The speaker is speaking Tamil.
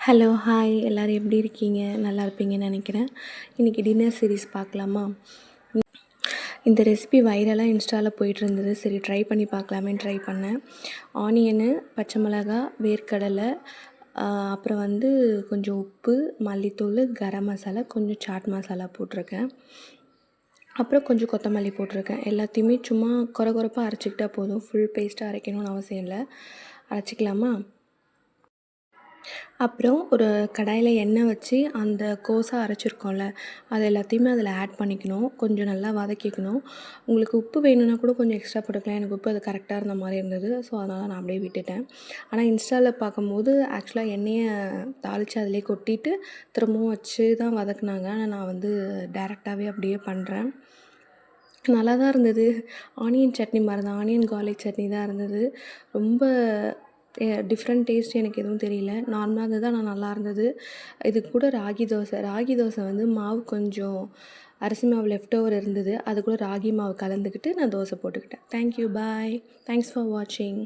ஹலோ, ஹாய் எல்லோரும் எப்படி இருக்கீங்க? நல்லா இருப்பீங்கன்னு நினைக்கிறேன். இன்றைக்கி டின்னர் சீரீஸ் பார்க்கலாமா? இந்த ரெசிபி வைரலாக இன்ஸ்டாவில் போயிட்டுருந்தது. சரி ட்ரை பண்ணி பார்க்கலாமேன்னு ட்ரை பண்ணேன். ஆனியனு, பச்சை மிளகா, வேர்க்கடலை, அப்புறம் கொஞ்சம் உப்பு, மல்லித்தூள், கரம் மசாலா, கொஞ்சம் சாட் மசாலா போட்டிருக்கேன். அப்புறம் கொஞ்சம் கொத்தமல்லி போட்டிருக்கேன். எல்லாத்தையுமே சும்மா கொரகொரப்பாக அரைச்சிக்கிட்டா போதும். ஃபுல் பேஸ்ட்டாக அரைக்கணும்னு அவசியம் இல்லை. அரைச்சிக்கலாமா? அப்புறம் ஒரு கடாயில் எண்ணெய் வச்சு அந்த கோஸாக அரைச்சிருக்கோம்ல, அது எல்லாத்தையுமே அதில் ஆட் பண்ணிக்கணும். கொஞ்சம் நல்லா வதக்கிக்கணும். உங்களுக்கு உப்பு வேணும்னா கூட கொஞ்சம் எக்ஸ்ட்ரா போட்டுக்கலாம். எனக்கு உப்பு அது கரெக்டாக இருந்த மாதிரி இருந்தது. ஸோ அதனால் நான் அப்படியே விட்டுட்டேன். ஆனால் இன்ஸ்டாவில் பார்க்கும்போது ஆக்சுவலாக எண்ணெயை தாளித்து அதிலே கொட்டிட்டு திரும்பவும் வச்சு தான் வதக்குனாங்க. ஆனால் நான் டேரெக்டாகவே அப்படியே பண்ணுறேன். நல்லா தான் இருந்தது. ஆனியன் சட்னி மாதிரி தான், ஆனியன் கார்லிக் சட்னி தான் இருந்தது. ரொம்ப டிஃப்ரெண்ட் டேஸ்ட் எனக்கு எதுவும் தெரியல. நார்மலாக இருந்தது. ஆனால் நல்லா இருந்தது. இது கூட ராகி தோசை மாவு கொஞ்சம் அரிசி மாவு லெஃப்ட் ஓவர் இருந்தது. அது கூட ராகி மாவு கலந்துக்கிட்டு நான் தோசை போட்டுக்கிட்டேன். Thank you, bye. தேங்க்ஸ் ஃபார் வாட்சிங்.